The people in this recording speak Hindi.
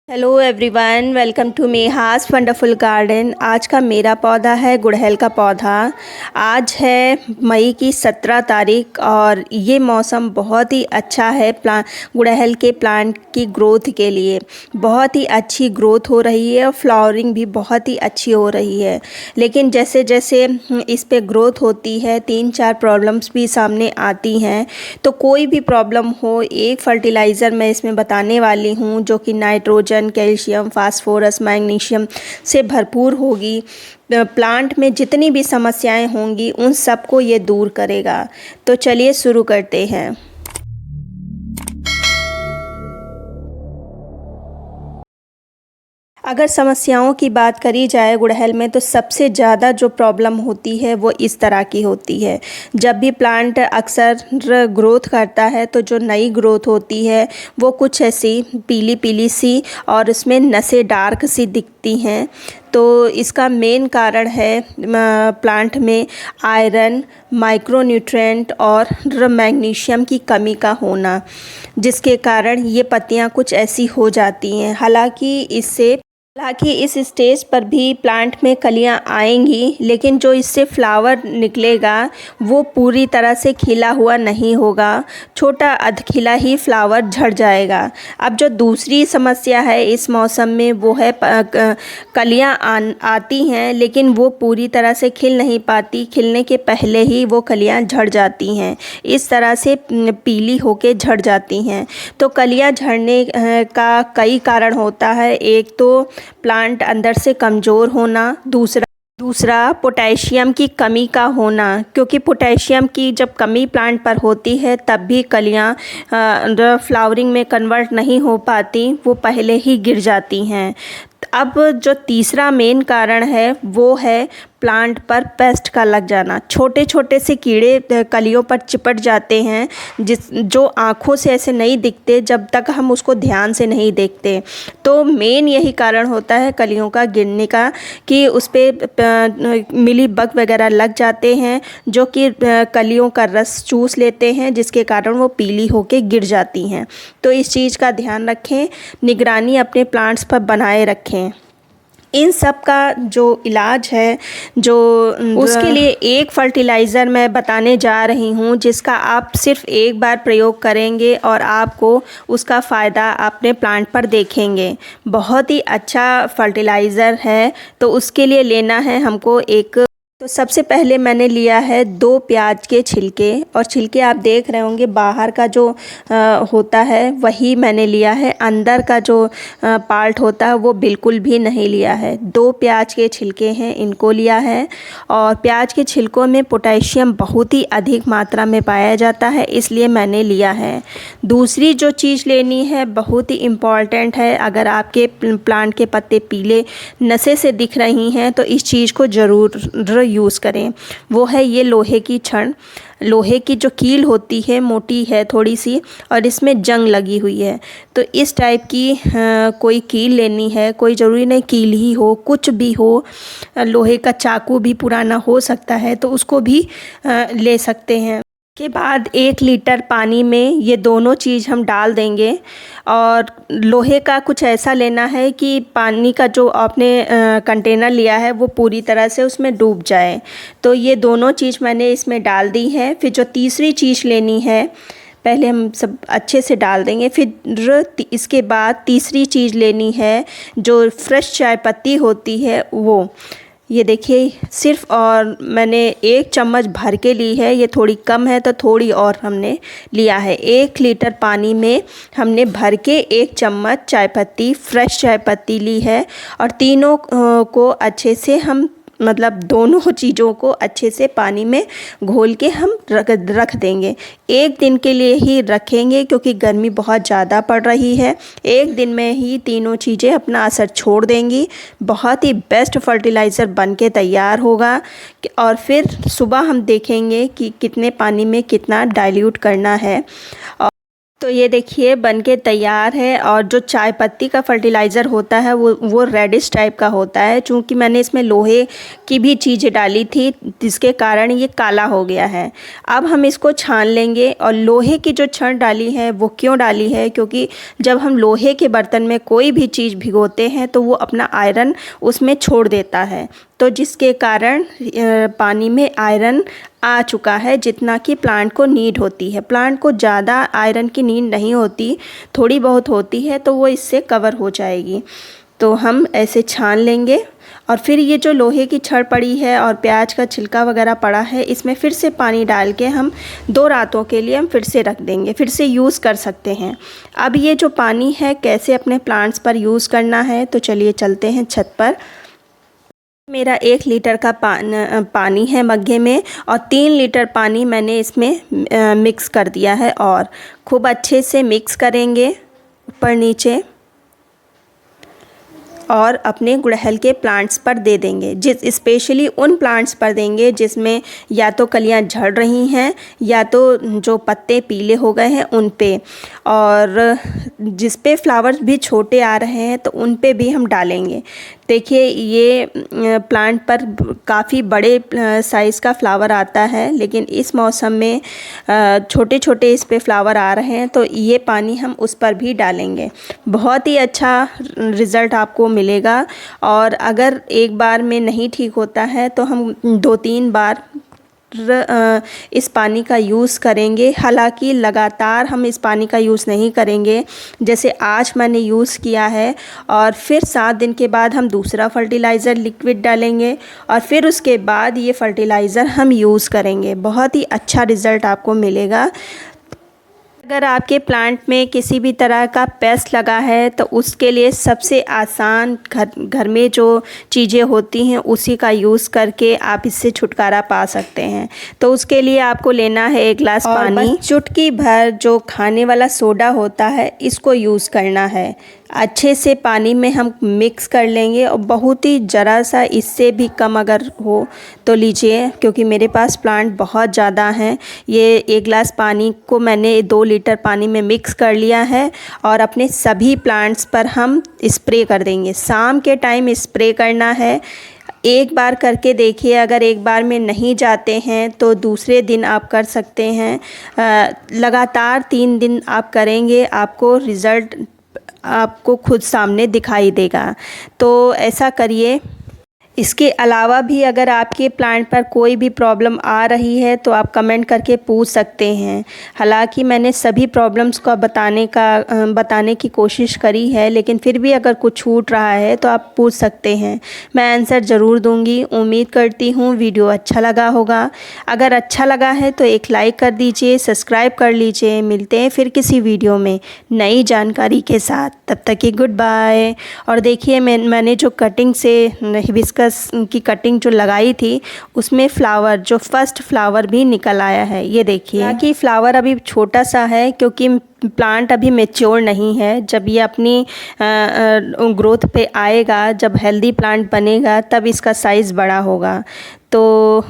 Hello everyone, welcome to Meha's wonderful garden. आज का मेरा पौधा है गुड़हल का पौधा। आज है मई की 17 तारीख और ये मौसम बहुत ही अच्छा है गुड़हल के प्लांट की ग्रोथ के लिए। बहुत ही अच्छी ग्रोथ हो रही है और फ्लावरिंग भी बहुत ही अच्छी हो रही है। लेकिन जैसे जैसे इस पे ग्रोथ होती है 3-4 प्रॉब्लम्स भी सामने आती हैं। तो कोई भी प्रॉब्लम हो, एक फर्टिलाइज़र मैं इसमें बताने वाली हूँ जो कि नाइट्रोजन, कैल्शियम, फास्फोरस, मैग्नीशियम से भरपूर होगी। प्लांट में जितनी भी समस्याएं होंगी उन सबको ये दूर करेगा। तो चलिए शुरू करते हैं। अगर समस्याओं की बात करी जाए गुड़हल में, तो सबसे ज़्यादा जो प्रॉब्लम होती है वो इस तरह की होती है। जब भी प्लांट अक्सर ग्रोथ करता है तो जो नई ग्रोथ होती है वो कुछ ऐसी पीली पीली सी और उसमें नसें डार्क सी दिखती हैं। तो इसका मेन कारण है प्लांट में आयरन, माइक्रोन्यूट्रिएंट और मैग्नीशियम की कमी का होना, जिसके कारण ये पत्तियां कुछ ऐसी हो जाती हैं। हालांकि इस स्टेज पर भी प्लांट में कलियां आएंगी, लेकिन जो इससे फ्लावर निकलेगा वो पूरी तरह से खिला हुआ नहीं होगा। छोटा अधखिला ही फ्लावर झड़ जाएगा। अब जो दूसरी समस्या है इस मौसम में वो है कलियां आती हैं लेकिन वो पूरी तरह से खिल नहीं पाती। खिलने के पहले ही वो कलियां झड़ जाती हैं। इस तरह से पीली होके झड़ जाती हैं। तो कलियां झड़ने का कई कारण होता है। एक तो प्लांट अंदर से कमज़ोर होना, दूसरा पोटेशियम की कमी का होना, क्योंकि पोटेशियम की जब कमी प्लांट पर होती है तब भी कलियां फ्लावरिंग में कन्वर्ट नहीं हो पाती, वो पहले ही गिर जाती हैं। अब जो तीसरा मेन कारण है वो है प्लांट पर पेस्ट का लग जाना। छोटे छोटे से कीड़े कलियों पर चिपट जाते हैं जो आँखों से ऐसे नहीं दिखते जब तक हम उसको ध्यान से नहीं देखते। तो मेन यही कारण होता है कलियों का गिरने का कि उस पर मिली बग वगैरह लग जाते हैं जो कि कलियों का रस चूस लेते हैं, जिसके कारण वो पीली होके गिर जाती हैं। तो इस चीज़ का ध्यान रखें, निगरानी अपने प्लांट्स पर बनाए रखें। इन सब का जो इलाज है उसके लिए एक फर्टिलाइज़र मैं बताने जा रही हूँ जिसका आप सिर्फ एक बार प्रयोग करेंगे और आपको उसका फ़ायदा अपने प्लांट पर देखेंगे। बहुत ही अच्छा फर्टिलाइज़र है। तो उसके लिए लेना है हमको तो सबसे पहले मैंने लिया है 2 प्याज के छिलके, और छिलके आप देख रहे होंगे बाहर का जो होता है वही मैंने लिया है। अंदर का जो पार्ट होता है वो बिल्कुल भी नहीं लिया है। 2 प्याज के छिलके हैं, इनको लिया है। और प्याज के छिलकों में पोटेशियम बहुत ही अधिक मात्रा में पाया जाता है, इसलिए मैंने लिया है। दूसरी जो चीज़ लेनी है बहुत ही इम्पॉर्टेंट है। अगर आपके प्लांट के पत्ते पीले नशे से दिख रही हैं तो इस चीज़ को ज़रूर यूज़ करें। वो है ये लोहे की छड़। लोहे की जो कील होती है मोटी है थोड़ी सी और इसमें जंग लगी हुई है। तो इस टाइप की कोई कील लेनी है। कोई ज़रूरी नहीं कील ही हो, कुछ भी हो। लोहे का चाकू भी पुराना हो सकता है तो उसको भी ले सकते हैं। के बाद 1 लीटर पानी में ये दोनों चीज़ हम डाल देंगे। और लोहे का कुछ ऐसा लेना है कि पानी का जो आपने कंटेनर लिया है वो पूरी तरह से उसमें डूब जाए। तो ये दोनों चीज़ मैंने इसमें डाल दी है। फिर जो तीसरी चीज़ लेनी है, पहले हम सब अच्छे से डाल देंगे। फिर इसके बाद तीसरी चीज़ लेनी है जो फ्रेश चाय पत्ती होती है वो। ये देखिए सिर्फ, और मैंने 1 चम्मच भर के ली है। ये थोड़ी कम है तो थोड़ी और हमने लिया है। 1 लीटर पानी में हमने भर के 1 चम्मच चाय पत्ती, फ्रेश चाय पत्ती ली है। और तीनों को अच्छे से हम दोनों चीज़ों को अच्छे से पानी में घोल के हम रख देंगे। 1 दिन के लिए ही रखेंगे क्योंकि गर्मी बहुत ज़्यादा पड़ रही है। 1 दिन में ही तीनों चीज़ें अपना असर छोड़ देंगी। बहुत ही बेस्ट फर्टिलाइज़र बन के तैयार होगा। और फिर सुबह हम देखेंगे कि कितने पानी में कितना डाइल्यूट करना है। तो ये देखिए बन के तैयार है। और जो चाय पत्ती का फर्टिलाइज़र होता है वो रेडिश टाइप का होता है, चूँकि मैंने इसमें लोहे की भी चीज़ें डाली थी जिसके कारण ये काला हो गया है। अब हम इसको छान लेंगे। और लोहे की जो छड़ डाली है वो क्यों डाली है, क्योंकि जब हम लोहे के बर्तन में कोई भी चीज़ भिगोते हैं तो वो अपना आयरन उसमें छोड़ देता है, तो जिसके कारण पानी में आयरन आ चुका है जितना कि प्लांट को नीड होती है। प्लांट को ज़्यादा आयरन की नीड नहीं होती, थोड़ी बहुत होती है, तो वो इससे कवर हो जाएगी। तो हम ऐसे छान लेंगे। और फिर ये जो लोहे की छड़ पड़ी है और प्याज का छिलका वगैरह पड़ा है, इसमें फिर से पानी डाल के हम 2 रातों के लिए हम फिर से रख देंगे, फिर से यूज़ कर सकते हैं। अब ये जो पानी है कैसे अपने प्लांट्स पर यूज़ करना है, तो चलिए चलते हैं छत पर। मेरा 1 लीटर का पानी है मग्गे में, और 3 लीटर पानी मैंने इसमें मिक्स कर दिया है। और खूब अच्छे से मिक्स करेंगे ऊपर नीचे, और अपने गुड़हल के प्लांट्स पर दे देंगे। स्पेशली उन प्लांट्स पर देंगे जिसमें या तो कलियां झड़ रही हैं या तो जो पत्ते पीले हो गए हैं उन पे, और जिस पे फ्लावर्स भी छोटे आ रहे हैं तो उन पे भी हम डालेंगे। देखिए ये प्लांट पर काफ़ी बड़े साइज़ का फ्लावर आता है, लेकिन इस मौसम में छोटे छोटे इस पे फ्लावर आ रहे हैं, तो ये पानी हम उस पर भी डालेंगे। बहुत ही अच्छा रिज़ल्ट आपको मिलेगा। और अगर एक बार में नहीं ठीक होता है तो हम 2-3 बार इस पानी का यूज़ करेंगे। हालांकि लगातार हम इस पानी का यूज़ नहीं करेंगे, जैसे आज मैंने यूज़ किया है। और फिर 7 दिन के बाद हम दूसरा फर्टिलाइज़र लिक्विड डालेंगे, और फिर उसके बाद ये फर्टिलाइज़र हम यूज़ करेंगे। बहुत ही अच्छा रिज़ल्ट आपको मिलेगा। अगर आपके प्लांट में किसी भी तरह का पेस्ट लगा है तो उसके लिए सबसे आसान घर में जो चीज़ें होती हैं उसी का यूज़ करके आप इससे छुटकारा पा सकते हैं। तो उसके लिए आपको लेना है 1 गिलास पानी, चुटकी भर जो खाने वाला सोडा होता है इसको यूज़ करना है। अच्छे से पानी में हम मिक्स कर लेंगे, और बहुत ही ज़रा सा, इससे भी कम अगर हो तो लीजिए, क्योंकि मेरे पास प्लांट बहुत ज़्यादा हैं। ये 1 गिलास पानी को मैंने 2 लीटर पानी में मिक्स कर लिया है, और अपने सभी प्लांट्स पर हम स्प्रे कर देंगे। शाम के टाइम स्प्रे करना है। एक बार करके देखिए, अगर एक बार में नहीं जाते हैं तो दूसरे दिन आप कर सकते हैं। लगातार 3 दिन आप करेंगे, आपको रिज़ल्ट आपको खुद सामने दिखाई देगा। तो ऐसा करिए। इसके अलावा भी अगर आपके प्लांट पर कोई भी प्रॉब्लम आ रही है तो आप कमेंट करके पूछ सकते हैं। हालांकि मैंने सभी प्रॉब्लम्स को बताने की कोशिश करी है, लेकिन फिर भी अगर कुछ छूट रहा है तो आप पूछ सकते हैं, मैं आंसर ज़रूर दूंगी। उम्मीद करती हूँ वीडियो अच्छा लगा होगा। अगर अच्छा लगा है तो एक लाइक कर दीजिए, सब्सक्राइब कर लीजिए। मिलते हैं फिर किसी वीडियो में नई जानकारी के साथ, तब तक की गुड बाय। और देखिए मैंने जो कटिंग से हिबिस्कस की कटिंग जो लगाई थी उसमें फ्लावर, जो फर्स्ट फ्लावर भी निकल आया है। ये देखिए, हालांकि फ्लावर अभी छोटा सा है क्योंकि प्लांट अभी मैच्योर नहीं है। जब ये अपनी ग्रोथ पे आएगा, जब हेल्दी प्लांट बनेगा तब इसका साइज़ बड़ा होगा। तो